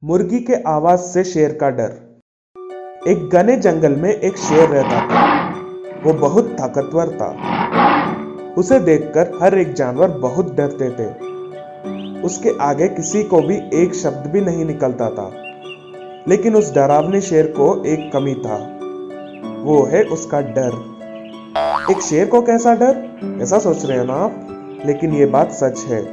मुर्गी के आवाज से शेर का डर। एक घने जंगल में एक शेर रहता था। वो बहुत ताकतवर था। उसे देखकर हर एक जानवर बहुत डरते थे। उसके आगे किसी को भी एक शब्द भी नहीं निकलता था। लेकिन उस डरावने शेर को एक कमी था, वो है उसका डर। एक शेर को कैसा डर, ऐसा सोच रहे हैं ना आप? लेकिन ये बात सच है।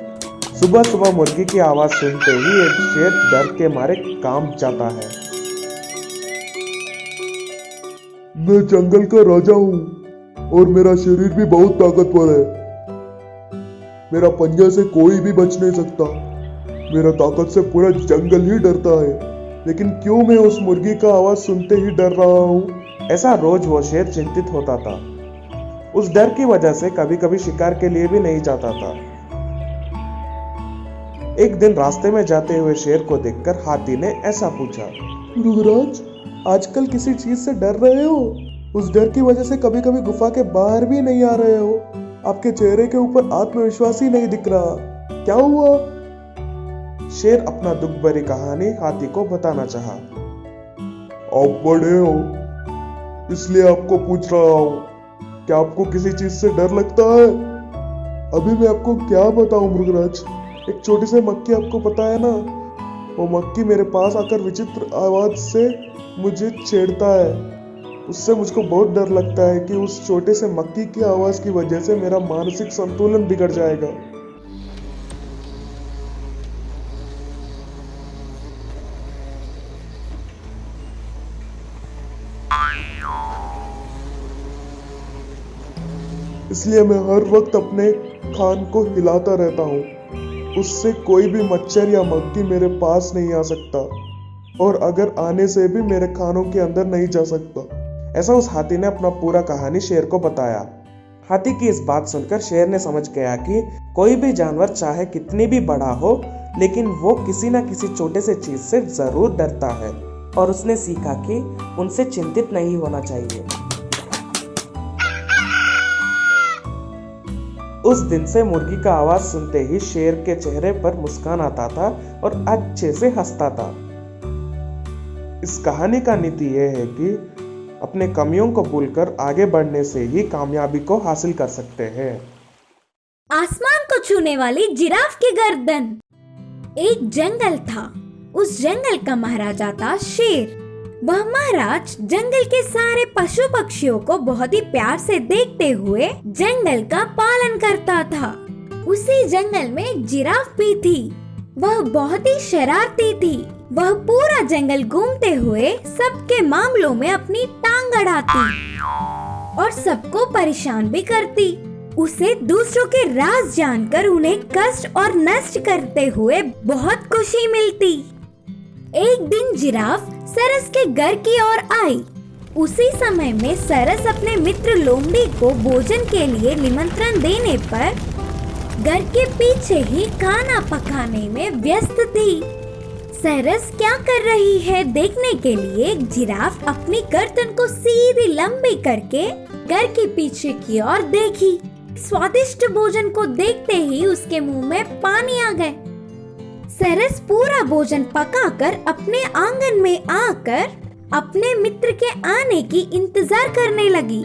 सुबह सुबह मुर्गी की आवाज सुनते ही एक शेर डर के मारे कांप जाता है। मैं जंगल का राजा हूँ और मेरा शरीर भी बहुत ताकतवर है। मेरा पंजा से कोई भी बच नहीं सकता। मेरा ताकत से पूरा जंगल ही डरता है। लेकिन क्यों मैं उस मुर्गी का आवाज सुनते ही डर रहा हूँ? ऐसा रोज वो शेर चिंतित होता था। उस डर की वजह से कभी कभी शिकार के लिए भी नहीं जाता था। एक दिन रास्ते में जाते हुए शेर को देखकर हाथी ने ऐसा पूछा, मृगराज, आजकल किसी चीज से डर रहे हो? उस डर की वजह से कभी कभी गुफा के बाहर भी नहीं आ रहे हो। आपके चेहरे के ऊपर आत्मविश्वास ही नहीं दिख रहा। क्या हुआ? शेर अपना दुख भरी कहानी हाथी को बताना चाहा। आप बड़े हो इसलिए आपको पूछ रहा हूँ, क्या आपको किसी चीज से डर लगता है? अभी मैं आपको क्या बताऊं मृगराज। एक छोटी सी मक्खी, आपको पता है ना, वो मक्खी मेरे पास आकर विचित्र आवाज से मुझे छेड़ता है। उससे मुझको बहुत डर लगता है कि उस छोटे से मक्खी की आवाज की वजह से मेरा मानसिक संतुलन बिगड़ जाएगा। इसलिए मैं हर वक्त अपने खान को हिलाता रहता हूँ। उससे कोई भी मच्छर या मक्खी मेरे पास नहीं आ सकता, और अगर आने से भी मेरे खानों के अंदर नहीं जा सकता। ऐसा उस हाथी ने अपना पूरा कहानी शेर को बताया। हाथी की इस बात सुनकर शेर ने समझ गया कि कोई भी जानवर चाहे कितनी भी बड़ा हो, लेकिन वो किसी न किसी छोटे से चीज से जरूर डरता है। और उसने सीखा कि उनसे चिंतित नहीं होना चाहिए। उस दिन से मुर्गी का आवाज सुनते ही शेर के चेहरे पर मुस्कान आता था और अच्छे से हंसता था। इस कहानी का नीति यह है कि अपने कमियों को भूलकर आगे बढ़ने से ही कामयाबी को हासिल कर सकते हैं। आसमान को छूने वाली जिराफ की गर्दन। एक जंगल था। उस जंगल का महाराजा था शेर। वह महाराज जंगल के सारे पशु पक्षियों को बहुत ही प्यार से देखते हुए जंगल का पालन करता था। उसी जंगल में एक जिराफ भी थी। वह बहुत ही शरारती थी। वह पूरा जंगल घूमते हुए सबके मामलों में अपनी टांग अड़ाती और सबको परेशान भी करती। उसे दूसरों के राज जानकर उन्हें कष्ट और नष्ट करते हुए बहुत खुशी मिलती। एक दिन जिराफ सरस के घर की ओर आई। उसी समय में सरस अपने मित्र लोमड़ी को भोजन के लिए निमंत्रण देने पर घर के पीछे ही खाना पकाने में व्यस्त थी। सरस क्या कर रही है देखने के लिए जिराफ अपनी गर्दन को सीधी लंबी करके घर के पीछे की ओर देखी। स्वादिष्ट भोजन को देखते ही उसके मुंह में पानी आ गए। सरस पूरा भोजन पकाकर अपने आंगन में आकर अपने मित्र के आने की इंतजार करने लगी।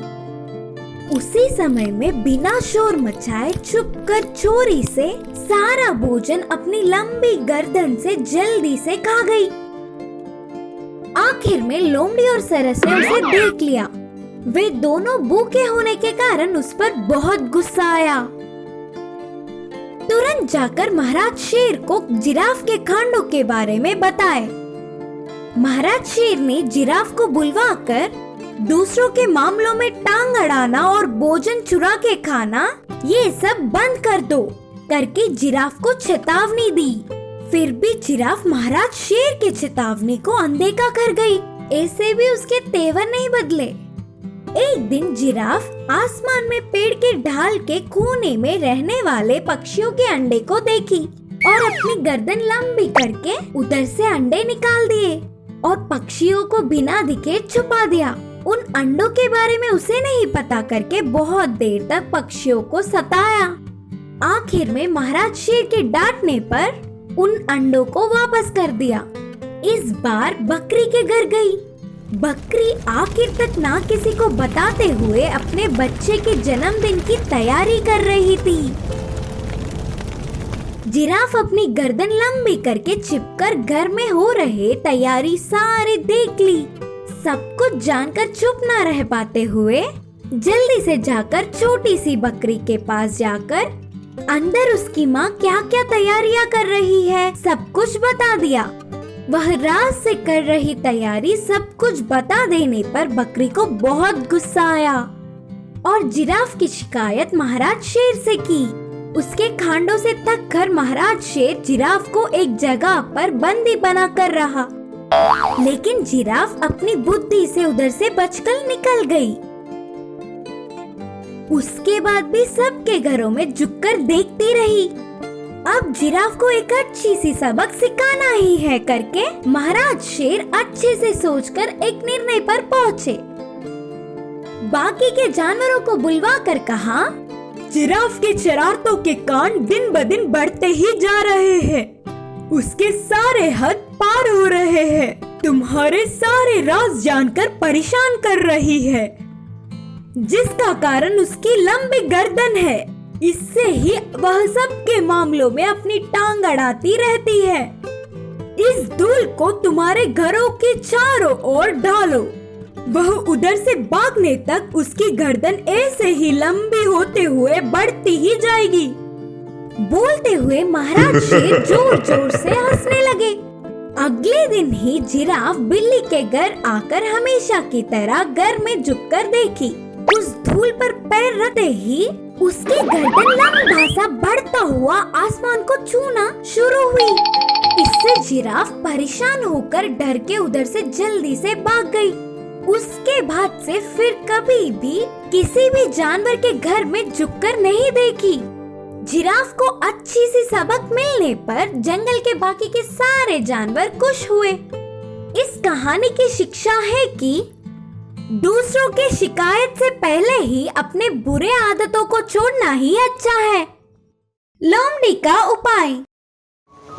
उसी समय में बिना शोर मचाए छुपकर चोरी से सारा भोजन अपनी लंबी गर्दन से जल्दी से खा गई। आखिर में लोमड़ी और सरस ने उसे देख लिया। वे दोनों भूखे होने के कारण उस पर बहुत गुस्सा आया। तुरंत जाकर महाराज शेर को जिराफ के कांडों के बारे में बताए। महाराज शेर ने जिराफ को बुलवाकर दूसरों के मामलों में टांग अड़ाना और भोजन चुरा के खाना ये सब बंद कर दो करके जिराफ को चेतावनी दी। फिर भी जिराफ महाराज शेर के चेतावनी को अनदेखा कर गई। ऐसे भी उसके तेवर नहीं बदले। एक दिन जिराफ आसमान में पेड़ के ढाल के कोने में रहने वाले पक्षियों के अंडे को देखी और अपनी गर्दन लंबी करके उधर से अंडे निकाल दिए और पक्षियों को बिना दिखे छुपा दिया। उन अंडों के बारे में उसे नहीं पता करके बहुत देर तक पक्षियों को सताया। आखिर में महाराज शेर के डांटने पर उन अंडों को वापस कर दिया। इस बार बकरी के घर गई। बकरी आखिर तक ना किसी को बताते हुए अपने बच्चे के जन्मदिन की तैयारी कर रही थी। जिराफ अपनी गर्दन लंबी करके छिपकर घर में हो रहे तैयारी सारी देख ली। सब कुछ जानकर चुप ना रह पाते हुए जल्दी से जाकर छोटी सी बकरी के पास जाकर अंदर उसकी माँ क्या क्या तैयारियां कर रही है सब कुछ बता दिया। वह रात से कर रही तैयारी सब कुछ बता देने पर बकरी को बहुत गुस्सा आया और जिराफ की शिकायत महाराज शेर से की। उसके खांडों से थक कर महाराज शेर जिराफ को एक जगह पर बंदी बना कर रहा, लेकिन जिराफ अपनी बुद्धि से उधर से बचकर निकल गई। उसके बाद भी सबके घरों में झुककर देखती रही। अब जिराफ को एक अच्छी सी सबक सिखाना ही है करके महाराज शेर अच्छे से सोचकर एक निर्णय पर पहुँचे। बाकी के जानवरों को बुलवा कर कहा, जिराफ की शरारतों के कांड दिन ब दिन बढ़ते ही जा रहे हैं। उसके सारे हद पार हो रहे हैं। तुम्हारे सारे राज जानकर परेशान कर रही है, जिसका कारण उसकी लंबी गर्दन है। इससे ही वह सबके मामलों में अपनी टांग अड़ाती रहती है। इस धूल को तुम्हारे घरों के चारों ओर डालो। वह उधर से भागने तक उसकी गर्दन ऐसे ही लंबी होते हुए बढ़ती ही जाएगी। बोलते हुए महाराज शेर जोर जोर से हंसने लगे। अगले दिन ही जिराफ बिल्ली के घर आकर हमेशा की तरह घर में झुककर देखी। उस धूल पर पैर रखते ही उसकी गर्दन लंबा सा बढ़ता हुआ आसमान को छूना शुरू हुई। इससे जिराफ परेशान होकर डर के उधर से जल्दी से भाग गई। उसके बाद से फिर कभी भी किसी भी जानवर के घर में झुककर नहीं देखी। जिराफ को अच्छी सी सबक मिलने पर जंगल के बाकी के सारे जानवर खुश हुए। इस कहानी की शिक्षा है कि दूसरों के शिकायत से पहले ही अपने बुरे आदतों को छोड़ना ही अच्छा है। लोमड़ी का उपाय।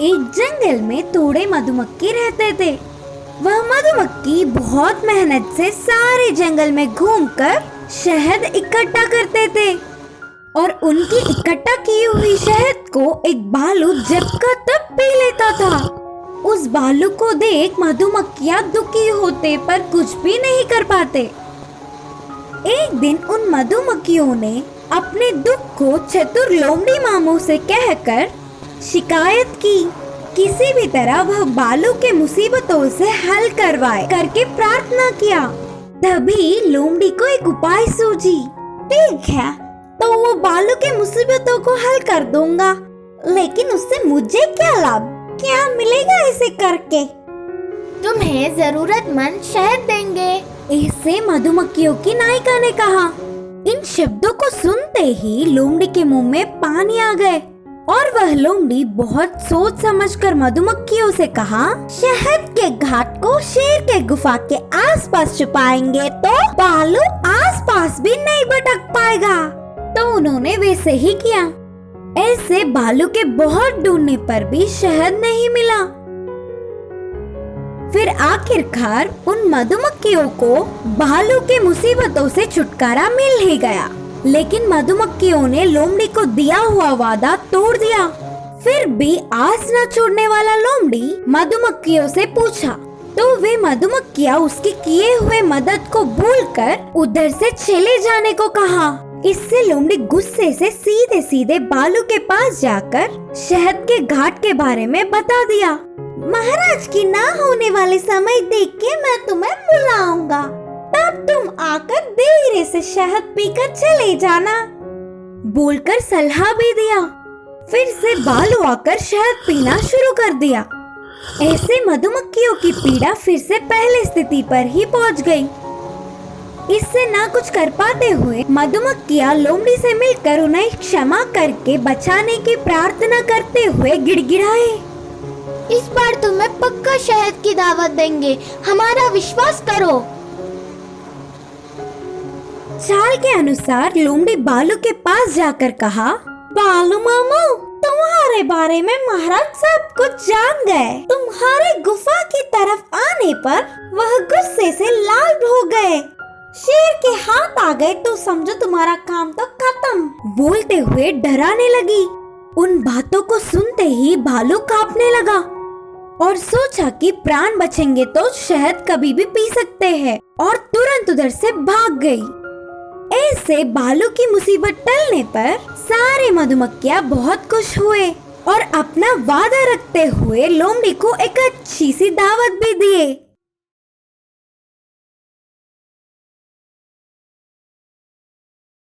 एक जंगल में थोड़े मधुमक्खी रहते थे। वह मधुमक्खी बहुत मेहनत से सारे जंगल में घूमकर शहद इकट्ठा करते थे और उनकी इकट्ठा की हुई शहद को एक भालू जब का तब पी लेता था। उस भालू को देख मधुमक्खियां दुखी होते पर कुछ भी नहीं कर पाते। एक दिन उन मधुमक्खियों ने अपने दुख को चतुर लोमड़ी मामू से कहकर शिकायत की। किसी भी तरह वह भालू के मुसीबतों से हल करवाए करके प्रार्थना किया। तभी लोमड़ी को एक उपाय सूझी। ठीक है, तो वो भालू के मुसीबतों को हल कर दूंगा, लेकिन उससे मुझे क्या लाभ, क्या मिलेगा इसे करके? तुम्हें जरूरतमंद शहद देंगे। इससे मधुमक्खियों की नायिका ने कहा। इन शब्दों को सुनते ही लोमड़ी के मुंह में पानी आ गए और वह लोमड़ी बहुत सोच समझकर मधुमक्खियों से कहा, शहद के घाट को शेर के गुफा के आसपास छुपाएंगे तो भालू आसपास भी नहीं भटक पाएगा। तो उन्होंने वैसे ही किया। ऐसे भालू के बहुत ढूंढने पर भी शहद नहीं मिला। फिर आखिरकार उन मधुमक्खियों को भालू के मुसीबतों से छुटकारा मिल ही गया। लेकिन मधुमक्खियों ने लोमड़ी को दिया हुआ वादा तोड़ दिया। फिर भी आस न छोड़ने वाला लोमड़ी मधुमक्खियों से पूछा, तो वे मधुमक्खियां उसके किए हुए मदद को भूलकर उधर से चले जाने को कहा। इससे लोमड़ी गुस्से से सीधे सीधे भालू के पास जाकर शहद के घाट के बारे में बता दिया। महाराज की ना होने वाले समय देख के मैं तुम्हें बुलाऊंगा, तब तुम आकर धीरे से शहद पीकर चले जाना। बोलकर सलाह भी दिया। फिर से भालू आकर शहद पीना शुरू कर दिया। ऐसे मधुमक्खियों की पीड़ा फिर से पहले स्थिति पर ही पहुंच गई। इससे ना कुछ कर पाते हुए मधुमक्खियां लोमड़ी से मिलकर उन्हें क्षमा करके बचाने की प्रार्थना करते हुए गिड़गिड़ाए, इस बार तुम्हें पक्का शहद की दावत देंगे, हमारा विश्वास करो। चाल के अनुसार लोमड़ी भालू के पास जाकर कहा, भालू मामू, तुम्हारे बारे में महाराज सब कुछ जान गए। तुम्हारे गुफा की पर वह गुस्से से लाल हो गए। शेर के हाथ आ गए तो समझो तुम्हारा काम तो खत्म। बोलते हुए डराने लगी। उन बातों को सुनते ही भालू कांपने लगा और सोचा कि प्राण बचेंगे तो शहद कभी भी पी सकते हैं, और तुरंत उधर से भाग गई। ऐसे भालू की मुसीबत टलने पर सारे मधुमक्खियां बहुत खुश हुए और अपना वादा रखते हुए लोमड़ी को एक अच्छी सी दावत भी दिए।